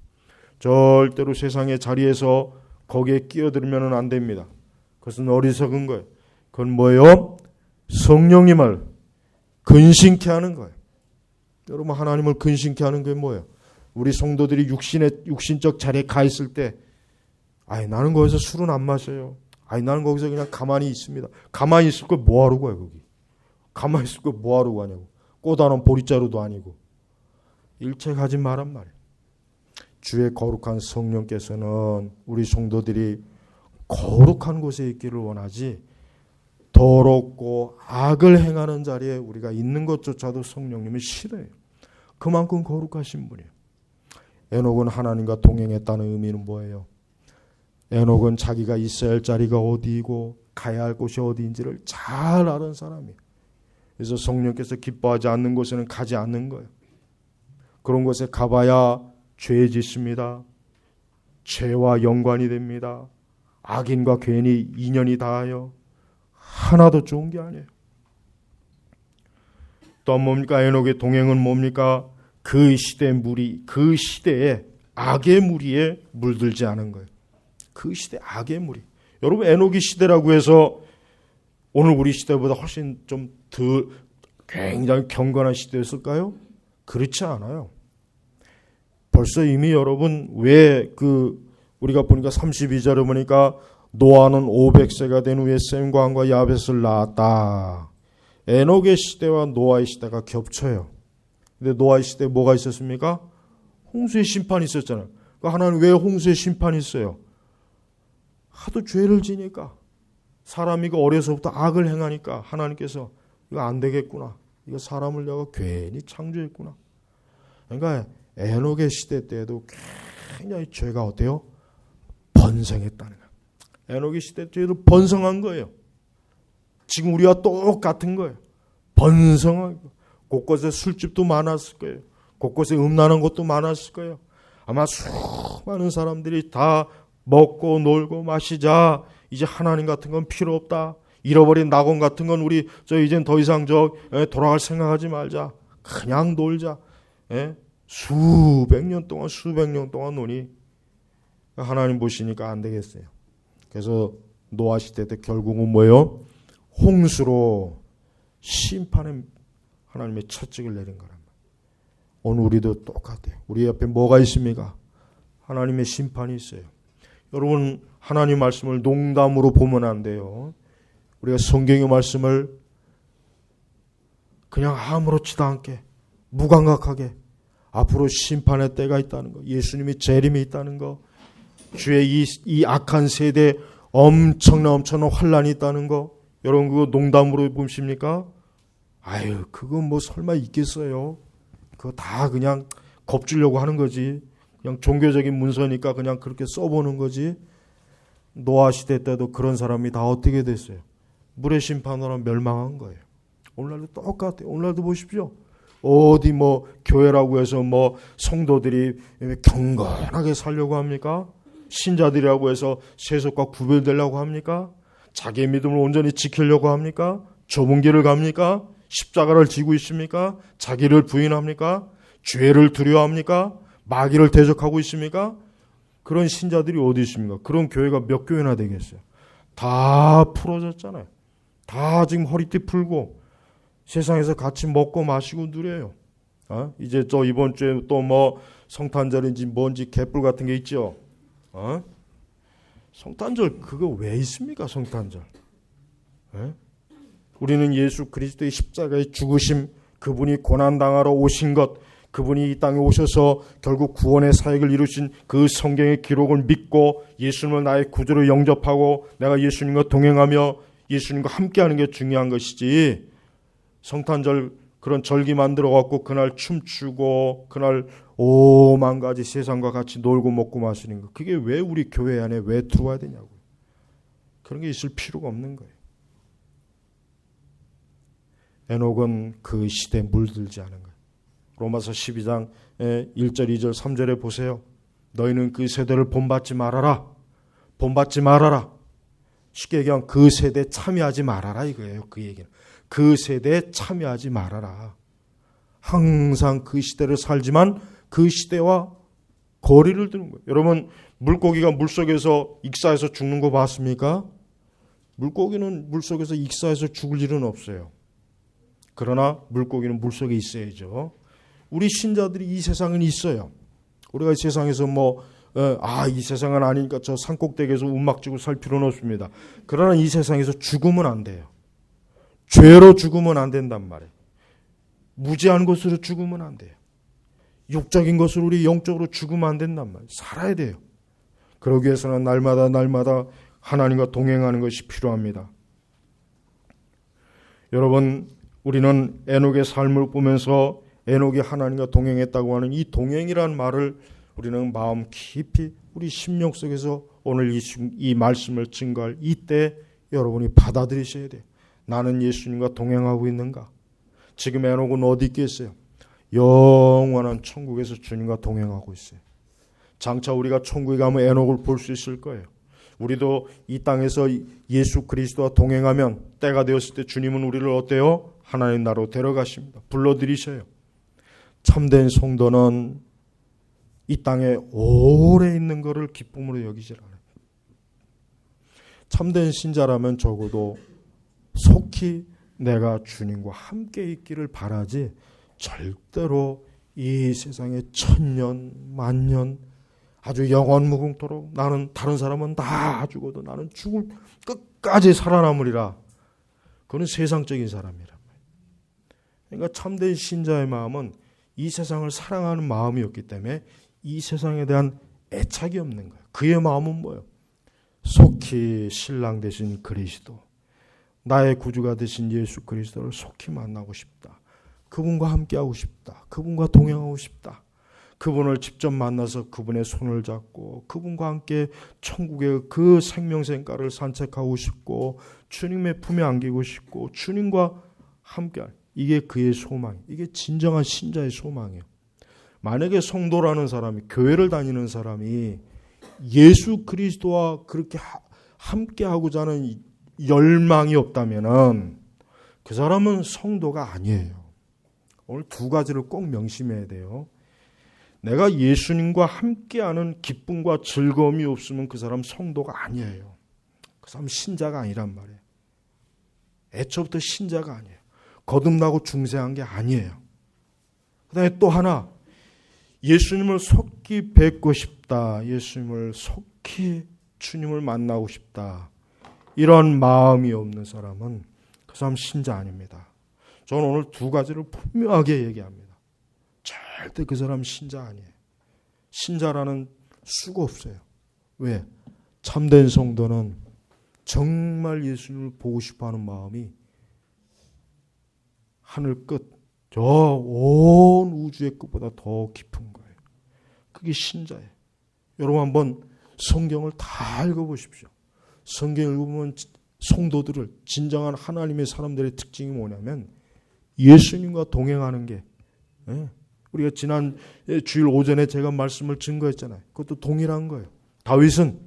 절대로 세상의 자리에서 거기에 끼어들면 안 됩니다. 그것은 어리석은 거예요. 그건 뭐예요? 성령님을 근심케 하는 거예요. 여러분, 하나님을 근심케 하는 게 뭐예요? 우리 성도들이 육신적 자리에 가 있을 때, 나는 거기서 술은 안 마셔요. 나는 거기서 그냥 가만히 있습니다. 가만히 있을 거 뭐하러 가요, 거기? 가만히 있을 거 뭐하러 가냐고. 꽃다는 보리자루도 아니고. 일체가지 말란 말이에요. 주의 거룩한 성령께서는 우리 성도들이 거룩한 곳에 있기를 원하지, 더럽고 악을 행하는 자리에 우리가 있는 것조차도 성령님이 싫어해요. 그만큼 거룩하신 분이에요. 에녹은 하나님과 동행했다는 의미는 뭐예요? 에녹은 자기가 있어야 할 자리가 어디이고 가야 할 곳이 어디인지를 잘 아는 사람이에요. 그래서 성령께서 기뻐하지 않는 곳에는 가지 않는 거예요. 그런 곳에 가봐야 죄 짓습니다. 죄와 연관이 됩니다. 악인과 괜히 인연이 닿아요. 하나도 좋은 게 아니에요. 또 뭡니까? 에녹의 동행은 뭡니까? 그 시대에 악의 무리에 물들지 않은 거예요. 그 시대 악의 무리. 여러분, 에녹의 시대라고 해서 오늘 우리 시대보다 훨씬 좀 덜 굉장히 경건한 시대였을까요? 그렇지 않아요. 벌써 이미 여러분 우리가 보니까 32절에 보니까 노아는 500세가 된 후에 셈과 함과 야벳을 낳았다. 에녹의 시대와 노아의 시대가 겹쳐요. 근데 노아의 시대에 뭐가 있었습니까? 홍수의 심판이 있었잖아요. 그러니까 하나님 왜 홍수의 심판이 있어요? 하도 죄를 지니까, 사람이 어려서부터 악을 행하니까 하나님께서 이거 안 되겠구나, 이거 사람을 내가 괜히 창조했구나. 그러니까 에녹의 시대 때에도 굉장히 죄가 어때요? 번성했다는 거예요. 에녹의 시대 때에도 번성한 거예요. 지금 우리와 똑같은 거예요. 번성한 거. 곳곳에 술집도 많았을 거예요. 곳곳에 음란한 것도 많았을 거예요. 아마 수많은 사람들이 다 먹고 놀고 마시자, 이제 하나님 같은 건 필요 없다, 잃어버린 낙원 같은 건 우리 이젠 더 이상 돌아갈 생각하지 말자, 그냥 놀자. 수백 년 동안 노니 하나님 보시니까 안 되겠어요. 그래서 노아 시대 때 결국은 뭐예요? 홍수로 심판의 하나님의 채찍을 내린 거란 말이에요. 오늘 우리도 똑같아요. 우리 옆에 뭐가 있습니까? 하나님의 심판이 있어요. 여러분, 하나님 말씀을 농담으로 보면 안 돼요. 우리가 성경의 말씀을 그냥 아무렇지도 않게 무감각하게, 앞으로 심판의 때가 있다는 거, 예수님이 재림이 있다는 거, 주의 이 악한 세대에 엄청난 환란이 있다는 거, 여러분 그거 농담으로 보십니까? 그건 뭐 설마 있겠어요? 그거 다 그냥 겁주려고 하는 거지. 그냥 종교적인 문서니까 그냥 그렇게 써보는 거지. 노아 시대 때도 그런 사람이 다 어떻게 됐어요? 물의 심판으로 멸망한 거예요. 오늘날도 똑같아요. 오늘날도 보십시오. 어디 교회라고 해서 성도들이 경건하게 살려고 합니까? 신자들이라고 해서 세속과 구별되려고 합니까? 자기의 믿음을 온전히 지키려고 합니까? 좁은 길을 갑니까? 십자가를 지고 있습니까? 자기를 부인합니까? 죄를 두려워합니까? 마귀를 대적하고 있습니까? 그런 신자들이 어디 있습니까? 그런 교회가 몇 교회나 되겠어요? 다 풀어졌잖아요. 다 지금 허리띠 풀고 세상에서 같이 먹고 마시고 누려요. 이제 이번 주에 또 성탄절인지 뭔지 개뿔 같은 게 있죠. 성탄절 그거 왜 있습니까? 성탄절. 우리는 예수 그리스도의 십자가의 죽으심, 그분이 고난당하러 오신 것, 그분이 이 땅에 오셔서 결국 구원의 사역을 이루신 그 성경의 기록을 믿고 예수님을 나의 구주로 영접하고 내가 예수님과 동행하며 예수님과 함께하는 게 중요한 것이지, 성탄절 그런 절기 만들어 갖고 그날 춤추고 그날 오만 가지 세상과 같이 놀고 먹고 마시는 거, 그게 왜 우리 교회 안에 왜 들어와야 되냐고요. 그런 게 있을 필요가 없는 거예요. 에녹은 그 시대에 물들지 않은 거예요. 로마서 12장 1절 2절 3절에 보세요. 너희는 그 세대를 본받지 말아라. 본받지 말아라. 쉽게 얘기하면 그 세대에 참여하지 말아라 이거예요. 그 얘기는. 그 세대에 참여하지 말아라. 항상 그 시대를 살지만 그 시대와 거리를 두는 거예요. 여러분, 물고기가 물속에서 익사해서 죽는 거 봤습니까? 물고기는 물속에서 익사해서 죽을 일은 없어요. 그러나 물고기는 물속에 있어야죠. 우리 신자들이 이 세상은 있어요. 우리가 이 세상에서 이 세상은 아니니까 저 산꼭대기에서 움막지고 살 필요는 없습니다. 그러나 이 세상에서 죽으면 안 돼요. 죄로 죽으면 안 된단 말이에요. 무지한 것으로 죽으면 안 돼요. 육적인 것으로 우리 영적으로 죽으면 안 된단 말이에요. 살아야 돼요. 그러기 위해서는 날마다 하나님과 동행하는 것이 필요합니다. 여러분, 우리는 에녹의 삶을 보면서 에녹이 하나님과 동행했다고 하는 이 동행이라는 말을 우리는 마음 깊이 우리 심령 속에서 오늘 이 말씀을 증거할 이때 여러분이 받아들이셔야 돼요. 나는 예수님과 동행하고 있는가? 지금 에녹은 어디 있겠어요? 영원한 천국에서 주님과 동행하고 있어요. 장차 우리가 천국에 가면 에녹을 볼 수 있을 거예요. 우리도 이 땅에서 예수 그리스도와 동행하면 때가 되었을 때 주님은 우리를 어때요? 하나님 나라로 데려가십니다. 불러들이셔요. 참된 성도는 이 땅에 오래 있는 것을 기쁨으로 여기질 않아요. 참된 신자라면 적어도 속히 내가 주님과 함께 있기를 바라지 절대로 이 세상에 천년 만년 아주 영원무궁토록 나는 다른 사람은 다 죽어도 나는 죽을 끝까지 살아남으리라. 그건 세상적인 사람이란 말이에요. 그러니까 참된 신자의 마음은 이 세상을 사랑하는 마음이었기 때문에 이 세상에 대한 애착이 없는 거예요. 그의 마음은 뭐예요? 속히 신랑 되신 그리스도, 나의 구주가 되신 예수 그리스도를 속히 만나고 싶다. 그분과 함께하고 싶다. 그분과 동행하고 싶다. 그분을 직접 만나서 그분의 손을 잡고 그분과 함께 천국의 그 생명샘가를 산책하고 싶고 주님의 품에 안기고 싶고 주님과 함께할, 이게 그의 소망, 이게 진정한 신자의 소망이에요. 만약에 성도라는 사람이, 교회를 다니는 사람이 예수 그리스도와 그렇게 함께하고자 하는 열망이 없다면 그 사람은 성도가 아니에요. 오늘 두 가지를 꼭 명심해야 돼요. 내가 예수님과 함께하는 기쁨과 즐거움이 없으면 그 사람 성도가 아니에요. 그 사람 신자가 아니란 말이에요. 애초부터 신자가 아니에요. 거듭나고 중생한 게 아니에요. 그 다음에 또 하나, 예수님을 속히 뵙고 싶다. 예수님을 속히 주님을 만나고 싶다. 이런 마음이 없는 사람은 그 사람 신자 아닙니다. 저는 오늘 두 가지를 분명하게 얘기합니다. 절대 그 사람 신자 아니에요. 신자라는 수가 없어요. 왜? 참된 성도는 정말 예수님을 보고 싶어하는 마음이 하늘 끝, 저 온 우주의 끝보다 더 깊은 거예요. 그게 신자예요. 여러분 한번 성경을 다 읽어보십시오. 성경 읽어보면 성도들을, 진정한 하나님의 사람들의 특징이 뭐냐면 예수님과 동행하는 게 예. 우리가 지난 주일 오전에 제가 말씀을 증거했잖아요. 그것도 동일한 거예요. 다윗은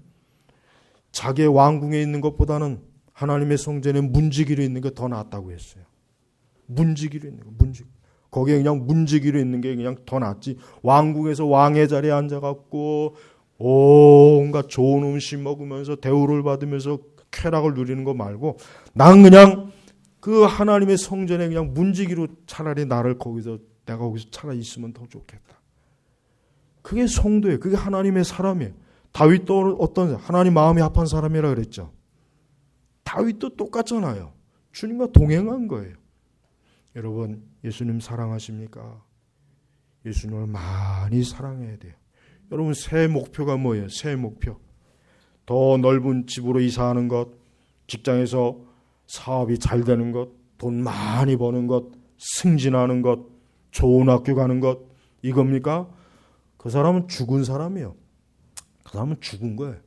자기의 왕궁에 있는 것보다는 하나님의 성전에 문지기로 있는 게 더 낫다고 했어요. 문지기로 있는 거, 거기에 그냥 문지기로 있는 게 그냥 더 낫지. 왕궁에서 왕의 자리에 앉아갖고 온갖 좋은 음식 먹으면서 대우를 받으면서 쾌락을 누리는 거 말고 난 그냥 그 하나님의 성전에 그냥 문지기로 차라리 나를 내가 거기서 차라리 있으면 더 좋겠다. 그게 성도예요. 그게 하나님의 사람이에요. 다윗도 어떤 하나님 마음이 합한 사람이라 그랬죠. 다윗도 똑같잖아요. 주님과 동행한 거예요. 여러분, 예수님 사랑하십니까? 예수님을 많이 사랑해야 돼요. 여러분, 새해 목표가 뭐예요? 새해 목표. 더 넓은 집으로 이사하는 것, 직장에서 사업이 잘 되는 것, 돈 많이 버는 것, 승진하는 것, 좋은 학교 가는 것, 이겁니까? 그 사람은 죽은 사람이에요. 그 사람은 죽은 거예요.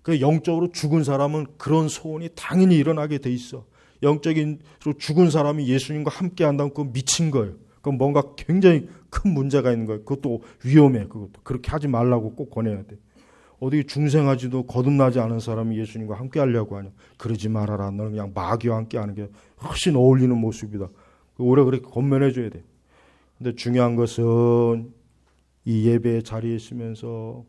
그 영적으로 죽은 사람은 그런 소원이 당연히 일어나게 돼 있어. 영적인 죽은 사람이 예수님과 함께 한다면 그건 미친 거예요. 그건 뭔가 굉장히 큰 문제가 있는 거예요. 그것도 위험해. 그것도 그렇게 하지 말라고 꼭 권해야 돼. 어디 중생하지도 거듭나지 않은 사람이 예수님과 함께 하려고 하냐. 그러지 말아라. 너는 그냥 마귀와 함께 하는 게 훨씬 어울리는 모습이다. 오래 그렇게 권면해 줘야 돼. 근데 중요한 것은 이 예배의 자리에 있으면서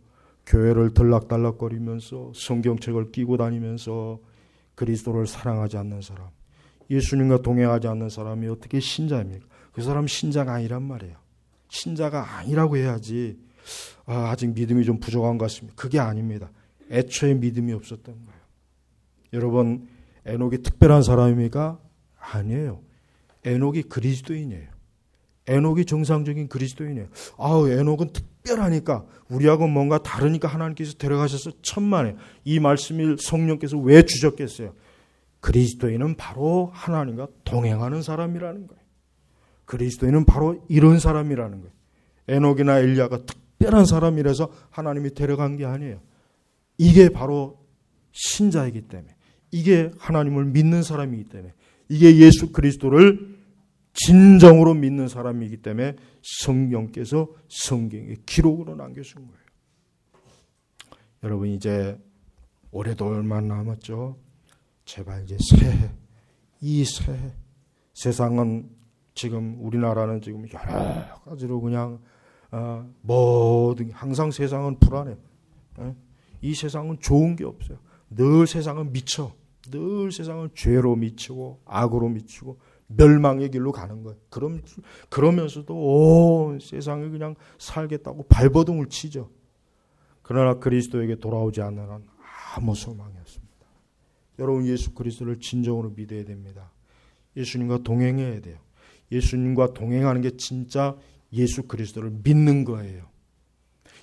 교회를 들락달락거리면서 성경책을 끼고 다니면서 그리스도를 사랑하지 않는 사람, 예수님과 동행하지 않는 사람이 어떻게 신자입니까? 그 사람은 신자가 아니란 말이에요. 신자가 아니라고 해야지 아직 믿음이 좀 부족한 것 같습니다. 그게 아닙니다. 애초에 믿음이 없었던 거예요. 여러분, 에녹이 특별한 사람입니까? 아니에요. 에녹이 그리스도인이에요. 에녹이 정상적인 그리스도인이에요. 에녹은 특별하니까 우리하고 뭔가 다르니까 하나님께서 데려가셔서 천만에 이 말씀을 성령께서 왜 주셨겠어요? 그리스도인은 바로 하나님과 동행하는 사람이라는 거예요. 그리스도인은 바로 이런 사람이라는 거예요. 에녹이나 엘리야가 특별한 사람이라서 하나님이 데려간 게 아니에요. 이게 바로 신자이기 때문에, 이게 하나님을 믿는 사람이기 때문에, 이게 예수 그리스도를 진정으로 믿는 사람이기 때문에 성령께서 성경에 기록으로 남겨준 거예요. 여러분, 이제 올해도 얼마 남았죠? 제발 이제 새해, 이 새해, 세상은 지금 우리나라는 지금 여러 가지로 그냥 뭐든 항상 세상은 불안해. 이 세상은 좋은 게 없어요. 늘 세상은 미쳐. 늘 세상은 죄로 미치고 악으로 미치고 멸망의 길로 가는 거예요. 그러면서도 온 세상을 그냥 살겠다고 발버둥을 치죠. 그러나 그리스도에게 돌아오지 않는 한 아무 소망이 없습니다. 여러분, 예수 그리스도를 진정으로 믿어야 됩니다. 예수님과 동행해야 돼요. 예수님과 동행하는 게 진짜 예수 그리스도를 믿는 거예요.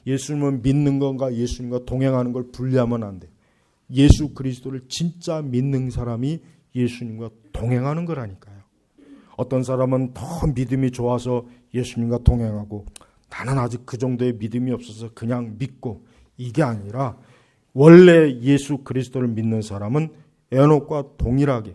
예수님을 믿는 건가 예수님과 동행하는 걸 분리하면 안 돼요. 예수 그리스도를 진짜 믿는 사람이 예수님과 동행하는 거라니까요. 어떤 사람은 더 믿음이 좋아서 예수님과 동행하고 나는 아직 그 정도의 믿음이 없어서 그냥 믿고, 이게 아니라 원래 예수 그리스도를 믿는 사람은 에녹과 동일하게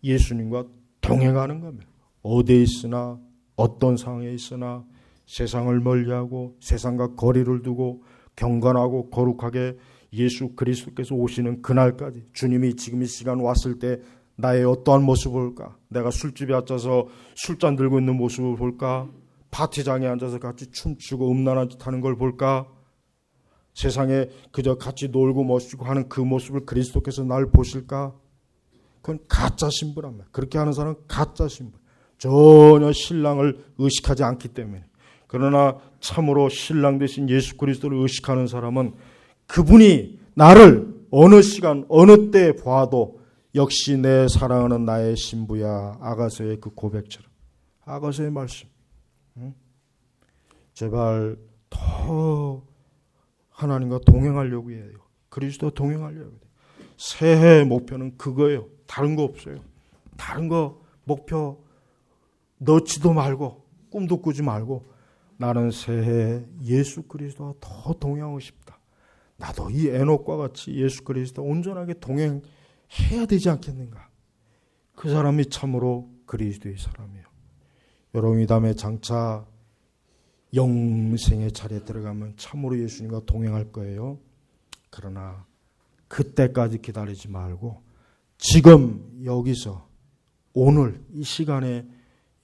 예수님과 동행하는 겁니다. 어디에 있으나 어떤 상황에 있으나 세상을 멀리하고 세상과 거리를 두고 경건하고 거룩하게 예수 그리스도께서 오시는 그날까지, 주님이 지금 이 시간 왔을 때 나의 어떠한 모습을 볼까? 내가 술집에 앉아서 술잔 들고 있는 모습을 볼까? 파티장에 앉아서 같이 춤추고 음란한 짓 하는 걸 볼까? 세상에 그저 같이 놀고 멋지고 하는 그 모습을 그리스도께서 날 보실까? 그건 가짜 신부란 말이에요. 그렇게 하는 사람은 가짜 신부. 전혀 신랑을 의식하지 않기 때문에. 그러나 참으로 신랑 되신 예수 그리스도를 의식하는 사람은 그분이 나를 어느 시간 어느 때 봐도 역시 내 사랑하는 나의 신부야. 아가서의 그 고백처럼. 아가서의 말씀. 제발 더 하나님과 동행하려고 해요. 그리스도 동행하려고 해요. 새해 목표는 그거예요. 다른 거 없어요. 다른 거 목표 넣지도 말고 꿈도 꾸지 말고 나는 새해 예수 그리스도와 더 동행하고 싶다. 나도 이 에녹과 같이 예수 그리스도 온전하게 동행해야 되지 않겠는가. 그 사람이 참으로 그리스도의 사람이에요. 여러분, 이 다음에 장차 영생의 자리에 들어가면 참으로 예수님과 동행할 거예요. 그러나 그때까지 기다리지 말고 지금 여기서 오늘 이 시간에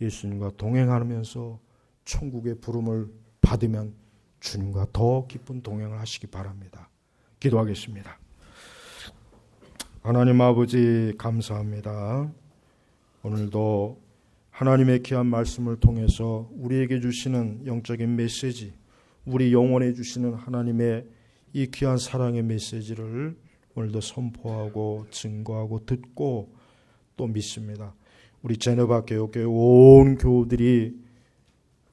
예수님과 동행하면서 천국의 부름을 받으면 주님과 더 깊은 동행을 하시기 바랍니다. 기도하겠습니다. 하나님 아버지 감사합니다. 오늘도 하나님의 귀한 말씀을 통해서 우리에게 주시는 영적인 메시지, 우리 영혼에 주시는 하나님의 이 귀한 사랑의 메시지를 오늘도 선포하고 증거하고 듣고 또 믿습니다. 우리 제네바 교회 온 교우들이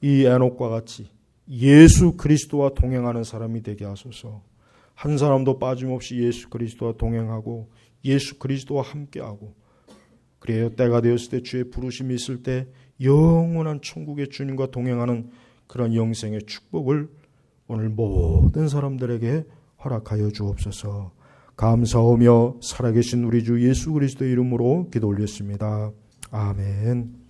이 에녹과 같이 예수 그리스도와 동행하는 사람이 되게 하소서. 한 사람도 빠짐없이 예수 그리스도와 동행하고 예수 그리스도와 함께하고, 그래요 때가 되었을 때 주의 부르심이 있을 때 영원한 천국의 주님과 동행하는 그런 영생의 축복을 오늘 모든 사람들에게 허락하여 주옵소서. 감사하며 살아계신 우리 주 예수 그리스도의 이름으로 기도 올렸습니다. 아멘.